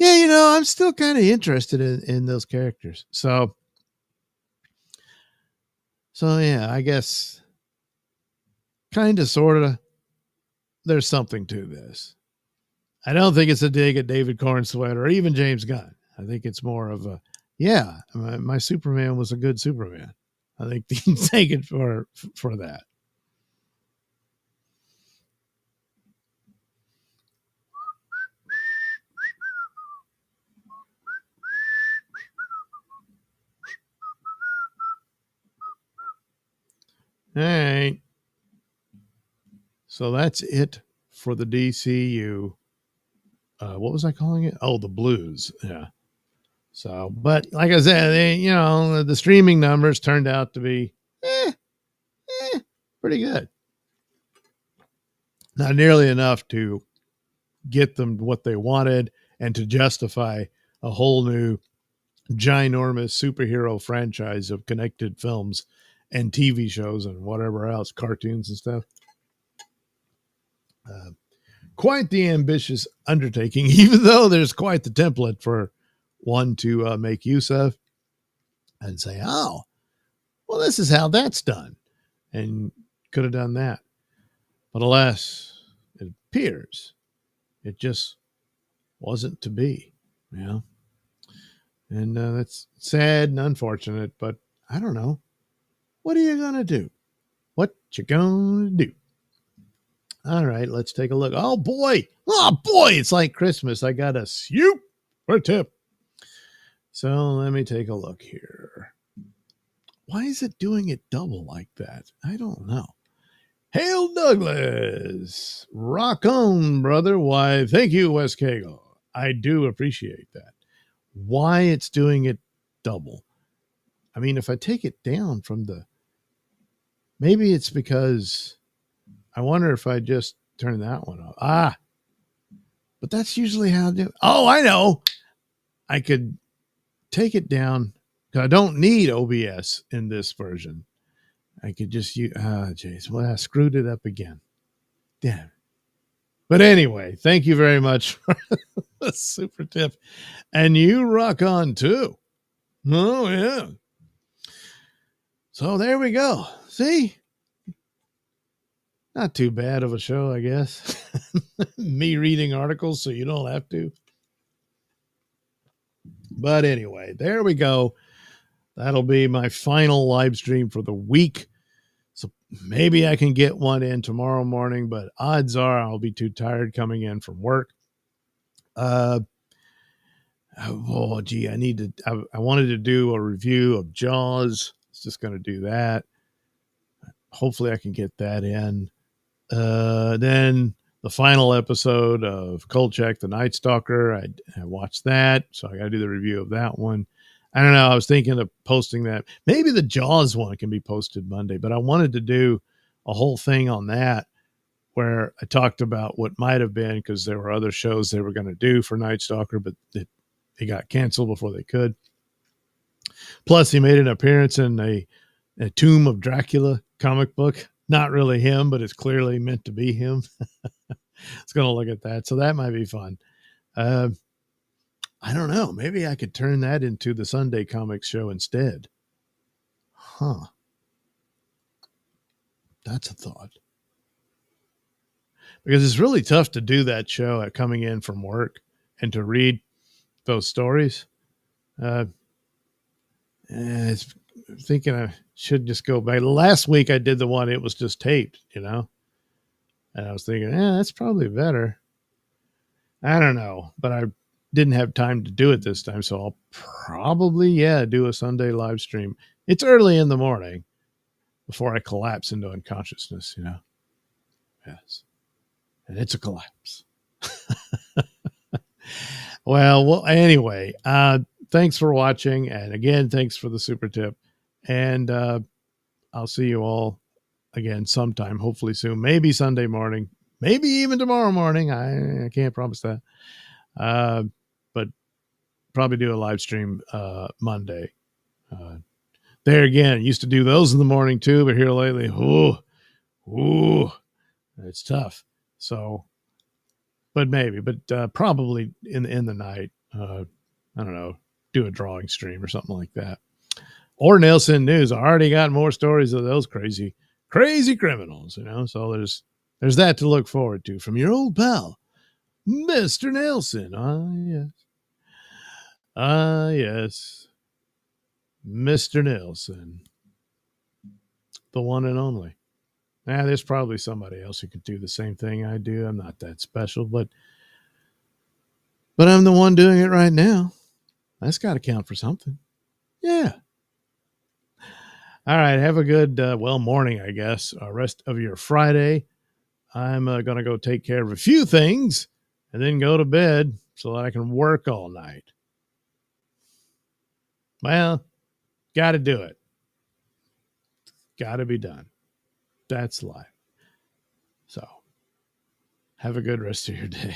I'm still kind of interested in those characters. So yeah, I guess kind of, sort of, there's something to this. I don't think it's a dig at David Cornsweet or even James Gunn. I think it's more of a, yeah, my Superman was a good Superman. I think you can take it for that. All right. So that's it for the DCU. What was I calling it? Oh, the Blues. Yeah. So, but like I said, the streaming numbers turned out to be pretty good. Not nearly enough to get them what they wanted and to justify a whole new ginormous superhero franchise of connected films and TV shows and whatever else, cartoons and stuff. Quite the ambitious undertaking, even though there's quite the template for one to make use of and say, oh, well, this is how that's done. And could have done that. But alas, it appears it just wasn't to be, And that's sad and unfortunate, but I don't know. What are you going to do? What you going to do? All right, let's take a look. Oh, boy. It's like Christmas. I got a super tip. So let me take a look here. Why is it doing it double like that? I don't know. Hail Douglas. Rock on, brother. Why, thank you, Wes Cagle. I do appreciate that. Why it's doing it double. I mean, if I take it down from maybe it's because I wonder if I just turn that one off. But that's usually how I do it. Oh, I know. I could take it down because I don't need OBS in this version. I could just use, jeez, well, I screwed it up again. Damn. But anyway, thank you very much for the super tip. And you rock on too. Oh, yeah. So there we go. See? Not too bad of a show, I guess. Me reading articles so you don't have to. But anyway, there we go. That'll be my final live stream for the week. So maybe I can get one in tomorrow morning, but odds are I'll be too tired coming in from work. I wanted to do a review of Jaws. I was just going to do that. Hopefully I can get that in. Then the final episode of Kolchak, the Night Stalker. I watched that, so I got to do the review of that one. I don't know. I was thinking of posting that. Maybe the Jaws one can be posted Monday, but I wanted to do a whole thing on that where I talked about what might have been, because there were other shows they were going to do for Night Stalker, but it got canceled before they could. Plus, he made an appearance in a Tomb of Dracula comic book. Not really him, but it's clearly meant to be him. It's going to look at that. So that might be fun. I don't know. Maybe I could turn that into the Sunday Comics show instead. Huh. That's a thought. Because it's really tough to do that show at coming in from work and to read those stories. It's thinking I should just go back. Last week I did the one, it was just taped, and I was thinking, that's probably better. I don't know, but I didn't have time to do it this time. So I'll probably, do a Sunday live stream. It's early in the morning before I collapse into unconsciousness, Yes. And it's a collapse. Well, anyway, thanks for watching. And again, thanks for the super tip. And I'll see you all again sometime, hopefully soon, maybe Sunday morning, maybe even tomorrow morning. I can't promise that. But probably do a live stream Monday. There again, used to do those in the morning too, but here lately, it's tough. So, but probably in the night, I don't know, do a drawing stream or something like that. Or Nailsin News. I already got more stories of those crazy criminals, So there's that to look forward to from your old pal, Mr. Nailsin. Ah, yes. Ah, yes. Mr. Nailsin. The one and only. Now, there's probably somebody else who could do the same thing I do. I'm not that special, but I'm the one doing it right now. That's got to count for something. Yeah. All right. Have a good, morning, I guess. Rest of your Friday. I'm going to go take care of a few things and then go to bed so that I can work all night. Well, got to do it. Got to be done. That's life. So have a good rest of your day.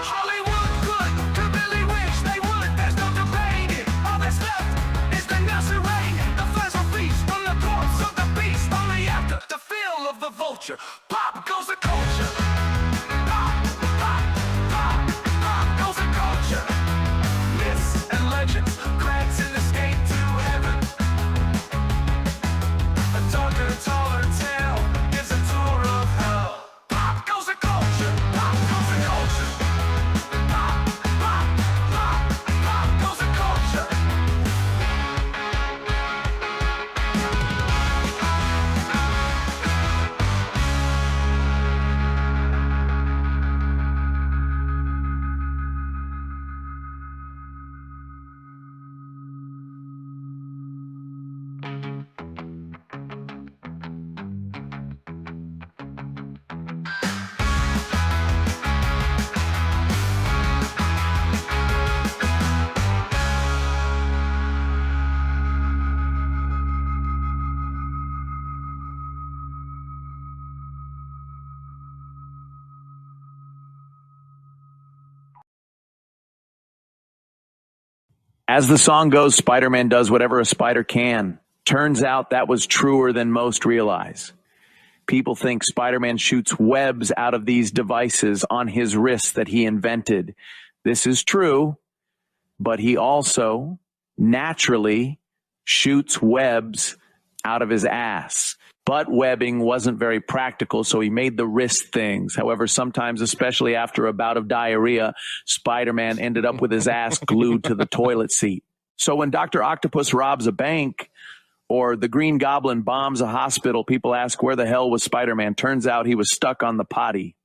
Hollywood good to Billy wish they would. There's no debating. All that's left is the Nailsin reign. The first feast from the corpse of the beast. Only after the feel of the vulture. Pop goes the culture. Pop, pop, pop, pop goes the culture. Myths and legends, grants an escape to heaven. A darker, taller tale is a tour of hell. Pop goes the culture. Pop goes the culture. Pop, pop, pop, pop goes the culture. As the song goes, Spider-Man does whatever a spider can. Turns out that was truer than most realize. People think Spider-Man shoots webs out of these devices on his wrists that he invented. This is true, but he also naturally shoots webs out of his ass. Butt webbing wasn't very practical, so he made the wrist things. However, sometimes, especially after a bout of diarrhea, Spider-Man ended up with his ass glued to the toilet seat. So when Dr. Octopus robs a bank or the Green Goblin bombs a hospital, people ask, where the hell was Spider-Man? Turns out he was stuck on the potty.